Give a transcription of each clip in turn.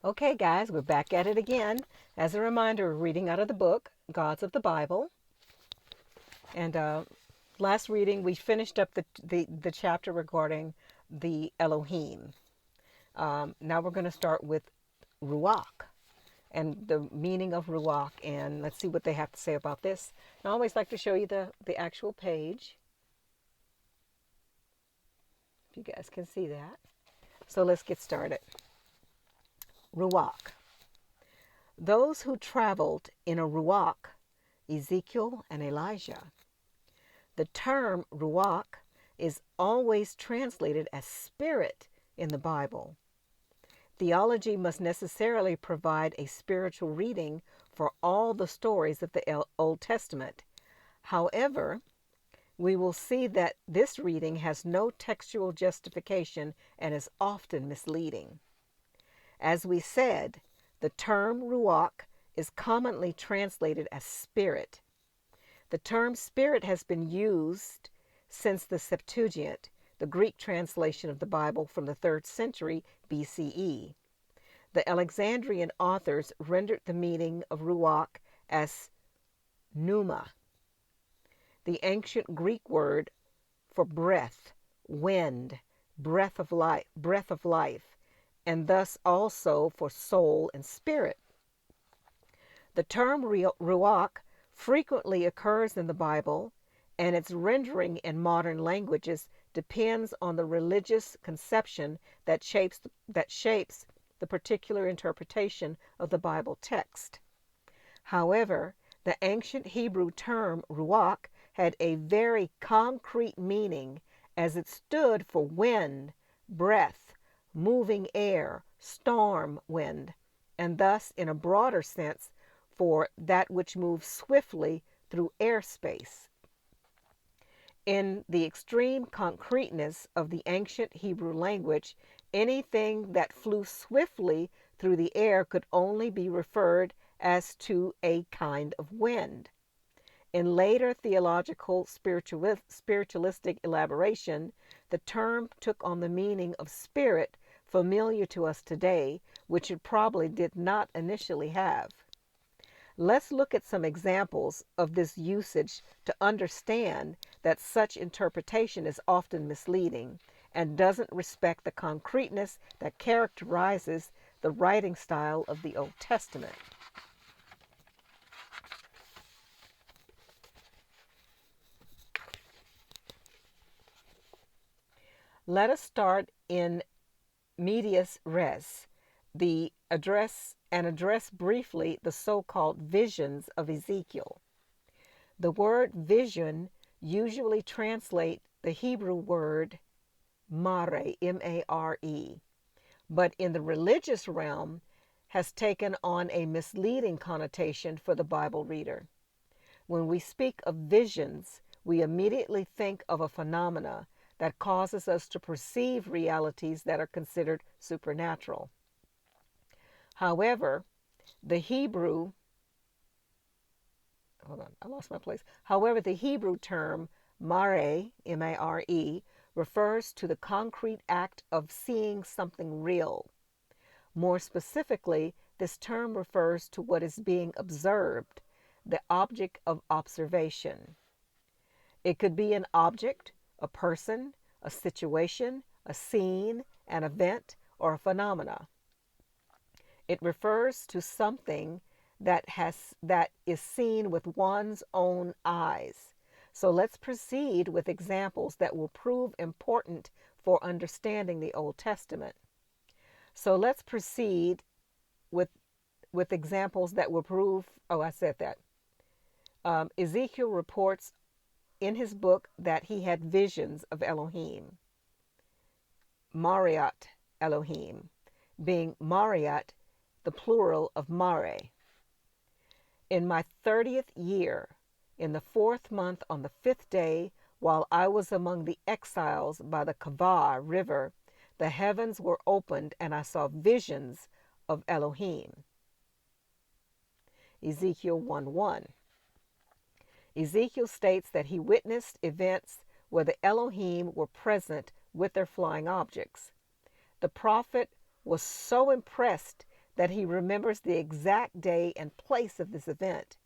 Okay, guys, we're back at it again. As a reminder, we're reading out of the book, Gods of the Bible. And last reading, we finished up the chapter regarding the Elohim. Now we're going to start with Ruach and the meaning of Ruach. And let's see what they have to say about this. And I always like to show you the actual page, if you guys can see that. So let's get started. Ruach. Those who traveled in a Ruach, Ezekiel and Elijah. The term Ruach is always translated as spirit in the Bible. Theology must necessarily provide a spiritual reading for all the stories of the Old Testament. However, we will see that this reading has no textual justification and is often misleading. As we said, the term Ruach is commonly translated as spirit. The term spirit has been used since the Septuagint, the Greek translation of the Bible from the 3rd century BCE. The Alexandrian authors rendered the meaning of Ruach as pneuma, the ancient Greek word for breath, wind, breath of life, and thus also for soul and spirit. The term Ruach frequently occurs in the Bible, and its rendering in modern languages depends on the religious conception that shapes the particular interpretation of the Bible text. However, the ancient Hebrew term Ruach had a very concrete meaning, as it stood for wind, breath, moving air, storm wind, and thus, in a broader sense, for that which moves swiftly through airspace. In the extreme concreteness of the ancient Hebrew language, anything that flew swiftly through the air could only be referred as to a kind of wind. In later theological spiritualistic elaboration, the term took on the meaning of spirit familiar to us today, which it probably did not initially have. Let's look at some examples of this usage to understand that such interpretation is often misleading and doesn't respect the concreteness that characterizes the writing style of the Old Testament. Let us start in medias res, the address briefly the so-called visions of Ezekiel. The word vision usually translates the Hebrew word mare, M-A-R-E, but in the religious realm has taken on a misleading connotation for the Bible reader. When we speak of visions, we immediately think of a phenomena that causes us to perceive realities that are considered supernatural. However, the Hebrew term mare, M-A-R-E, refers to the concrete act of seeing something real. More specifically, this term refers to what is being observed, the object of observation. It could be an object, a person, a situation, a scene, an event, or a phenomena. It refers to something that is seen with one's own eyes. So let's proceed with examples that will prove important for understanding the Old Testament. So let's proceed with examples that will prove. Oh, I said that. Ezekiel reports in his book that he had visions of Elohim. Mariat Elohim, being Mariat, the plural of Mare. In my 30th year, in the 4th month, on the 5th day, while I was among the exiles by the Kavar river, the heavens were opened, and I saw visions of Elohim. Ezekiel 1:1. Ezekiel states that he witnessed events where the Elohim were present with their flying objects. The prophet was so impressed that he remembers the exact day and place of this event.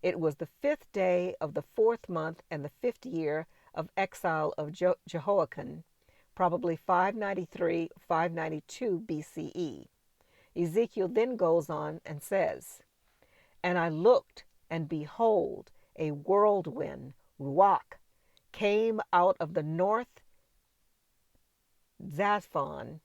It was the 5th day of the 4th month and the 5th year of exile of Jehoiakim, probably 593, 592 BCE. Ezekiel then goes on and says, "And I looked, and behold, a whirlwind, Ruach, came out of the north Zaphon,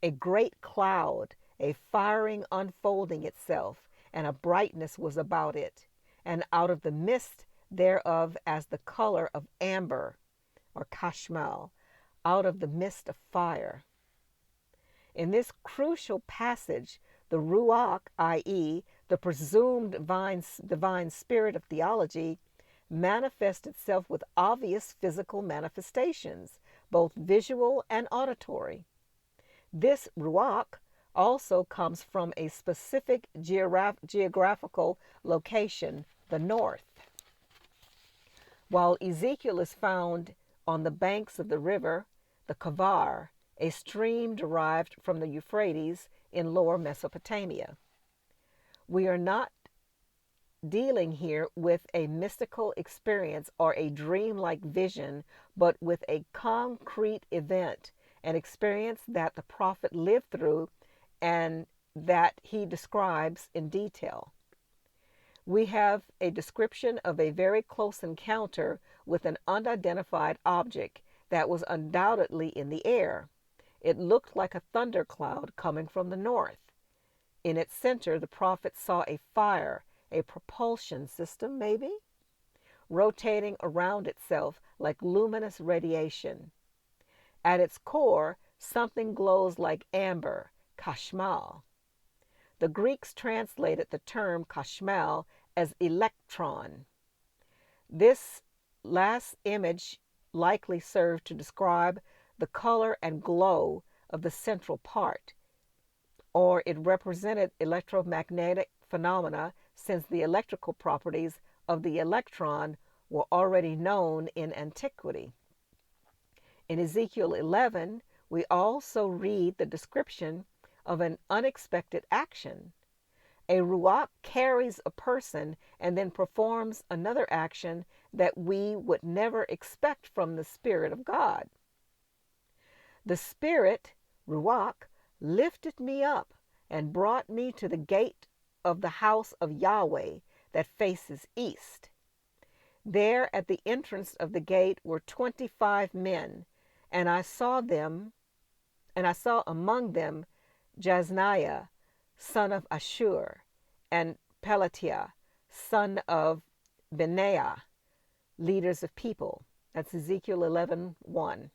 a great cloud, a firing unfolding itself, and a brightness was about it, and out of the mist thereof as the color of amber, or kashmal, out of the mist of fire." In this crucial passage, the Ruach, i.e., the presumed divine spirit of theology, manifests itself with obvious physical manifestations, both visual and auditory. This Ruach also comes from a specific geographical location, the north. While Ezekiel is found on the banks of the river, the Kavar, a stream derived from the Euphrates in lower Mesopotamia. We are not dealing here with a mystical experience or a dreamlike vision, but with a concrete event, an experience that the prophet lived through and that he describes in detail. We have a description of a very close encounter with an unidentified object that was undoubtedly in the air. It looked like a thundercloud coming from the north. In its center, the prophet saw a fire, a propulsion system maybe, rotating around itself like luminous radiation. At its core, something glows like amber, kashmal. The Greeks translated the term kashmal as electron. This last image likely served to describe the color and glow of the central part, or it represented electromagnetic phenomena, since the electrical properties of the electron were already known in antiquity. In Ezekiel 11, we also read the description of an unexpected action. A Ruach carries a person and then performs another action that we would never expect from the Spirit of God. The Spirit, Ruach, lifted me up and brought me to the gate of the house of Yahweh that faces east. There at the entrance of the gate were 25 men, and I saw among them Jazaniah, son of Ashur, and Pelatiah, son of Benaiah, leaders of people. That's Ezekiel 11:1.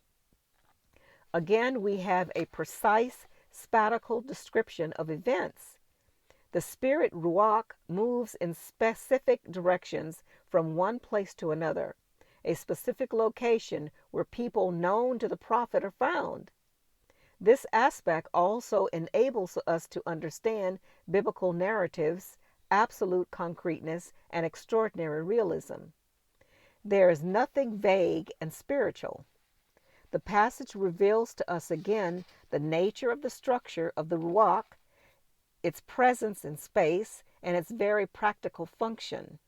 Again, we have a precise spatial description of events. The spirit Ruach moves in specific directions from one place to another, a specific location where people known to the prophet are found. This aspect also enables us to understand biblical narratives, absolute concreteness, and extraordinary realism. There is nothing vague and spiritual. The passage reveals to us again the nature of the structure of the Ruach, its presence in space, and its very practical function.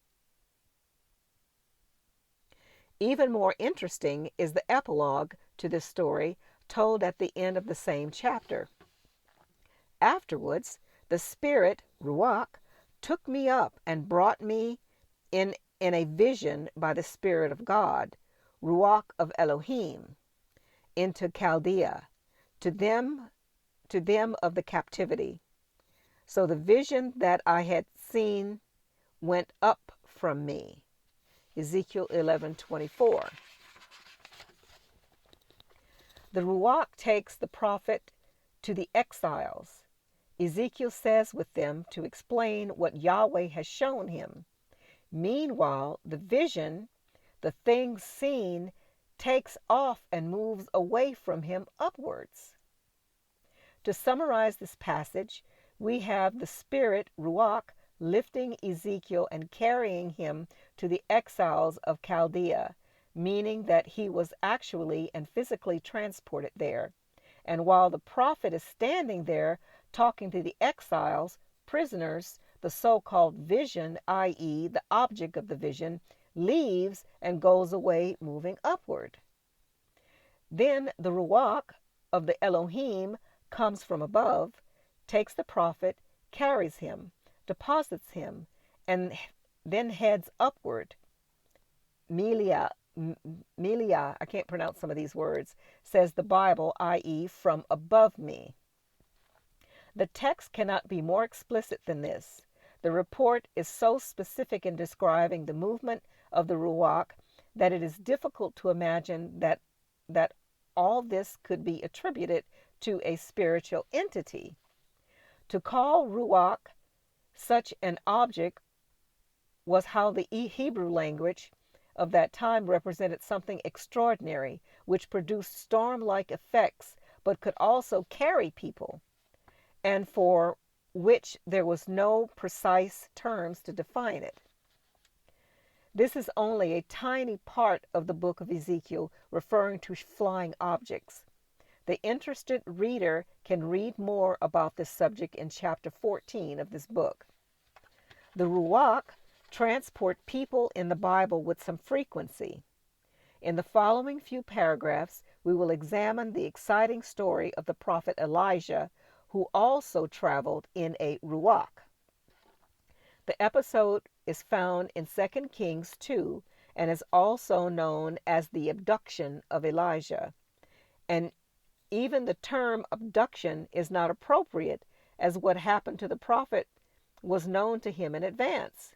Even more interesting is the epilogue to this story, told at the end of the same chapter. Afterwards, the Spirit, Ruach, took me up and brought me in a vision by the Spirit of God, Ruach of Elohim, into Chaldea, to them of the captivity. So the vision that I had seen went up from me. Ezekiel 11:24. The Ruach takes the prophet to the exiles. Ezekiel says with them to explain what Yahweh has shown him. Meanwhile, the vision, the thing seen, takes off and moves away from him upwards. To summarize this passage, we have the Spirit, Ruach, lifting Ezekiel and carrying him to the exiles of Chaldea, meaning that he was actually and physically transported there. And while the prophet is standing there talking to the exiles, prisoners, the so-called vision, i.e., the object of the vision, leaves and goes away, moving upward. Then the Ruach of the Elohim comes from above, takes the prophet, carries him, deposits him, and then heads upward. Melia, I can't pronounce some of these words, says the Bible, i.e., from above me. The text cannot be more explicit than this. The report is so specific in describing the movement of the Ruach that it is difficult to imagine that all this could be attributed to a spiritual entity. To call Ruach such an object was how the Hebrew language of that time represented something extraordinary, which produced storm-like effects, but could also carry people, and for which there was no precise terms to define it. This is only a tiny part of the book of Ezekiel referring to flying objects. The interested reader can read more about this subject in chapter 14 of this book. The Ruach transport people in the Bible with some frequency. In the following few paragraphs, we will examine the exciting story of the prophet Elijah, who also traveled in a Ruach. The episode is found in 2 Kings 2 and is also known as the abduction of Elijah. And even the term abduction is not appropriate, as what happened to the prophet was known to him in advance.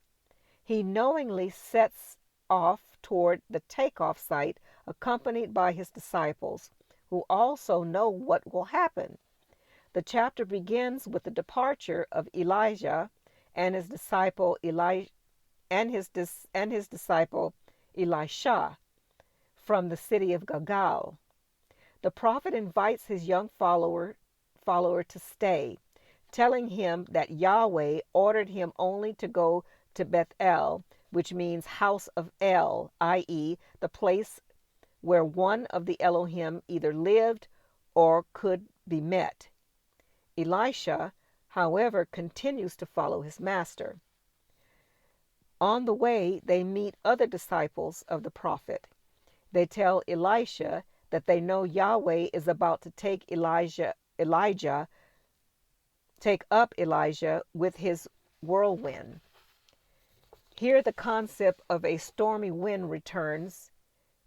He knowingly sets off toward the takeoff site, accompanied by his disciples, who also know what will happen. The chapter begins with the departure of Elijah and his disciple Elisha from the city of Gilgal. The prophet invites his young follower to stay, telling him that Yahweh ordered him only to go to Bethel, which means house of El, i.e., the place where one of the Elohim either lived or could be met. Elisha, however, continues to follow his master. On the way, they meet other disciples of the prophet. They tell Elisha that they know Yahweh is about to take up Elijah with his whirlwind. Here the concept of a stormy wind returns,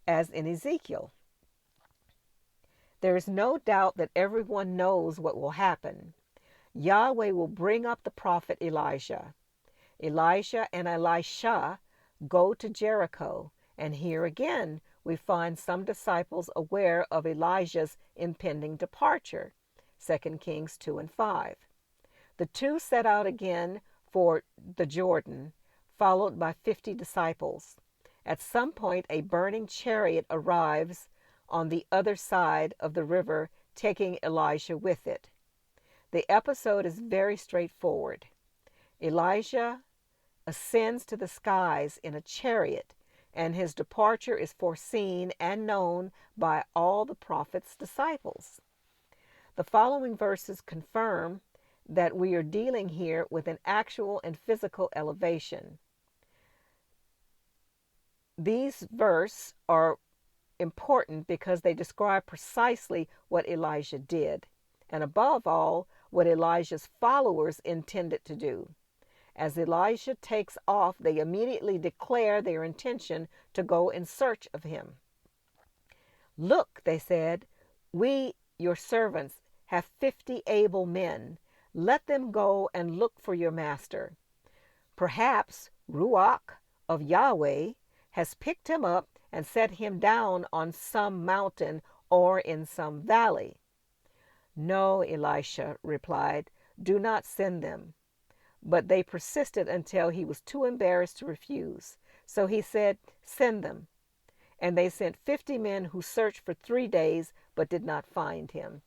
as in Ezekiel. There is no doubt that everyone knows what will happen. Yahweh will bring up the prophet Elijah. Elijah and Elisha go to Jericho, and here again we find some disciples aware of Elijah's impending departure, 2 Kings 2 and 5. The two set out again for the Jordan, followed by 50 disciples. At some point, a burning chariot arrives on the other side of the river, taking Elijah with it. The episode is very straightforward. Elijah ascends to the skies in a chariot, and his departure is foreseen and known by all the prophet's disciples. The following verses confirm that we are dealing here with an actual and physical elevation. These verses are important because they describe precisely what Elijah did, and above all, what Elijah's followers intended to do. As Elijah takes off, they immediately declare their intention to go in search of him. "Look," they said, "we, your servants, have 50 able men. Let them go and look for your master. Perhaps Ruach of Yahweh has picked him up and set him down on some mountain or in some valley." "No," Elisha replied, "do not send them." But they persisted until he was too embarrassed to refuse. So he said, "Send them." And they sent 50 men who searched for 3 days but did not find him.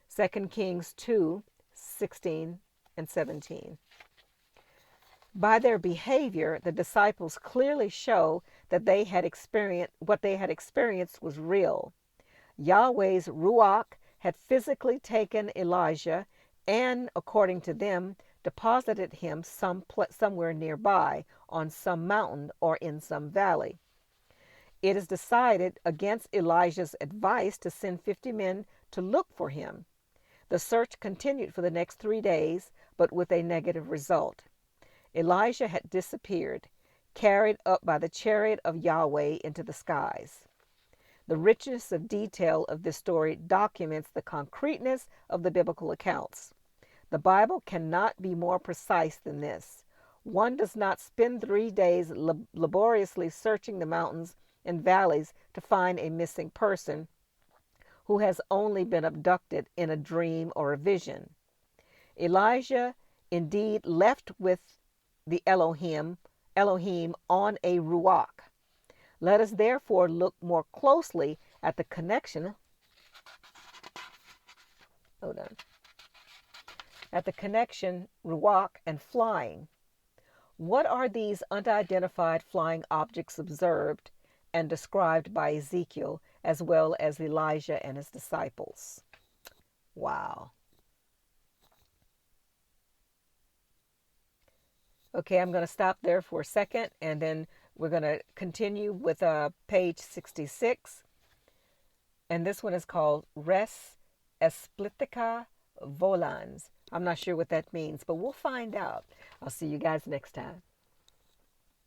2 Kings 2:16 and 17. By their behavior, the disciples clearly show that what they had experienced was real. Yahweh's Ruach had physically taken Elijah and, according to them, deposited him somewhere nearby on some mountain or in some valley. It is decided against Elijah's advice to send 50 men to look for him. The search continued for the next 3 days, but with a negative result. Elijah had disappeared, carried up by the chariot of Yahweh into the skies. The richness of detail of this story documents the concreteness of the biblical accounts. The Bible cannot be more precise than this. One does not spend 3 days laboriously searching the mountains and valleys to find a missing person who has only been abducted in a dream or a vision. Elijah indeed left with the Elohim on a Ruach. Let us therefore look more closely at the connection. Hold on. At the connection Ruach and flying. What are these unidentified flying objects observed and described by Ezekiel as well as Elijah and his disciples? Wow. Okay, I'm going to stop there for a second, and then we're going to continue with page 66. And this one is called Res Esplitica Volans. I'm not sure what that means, but we'll find out. I'll see you guys next time.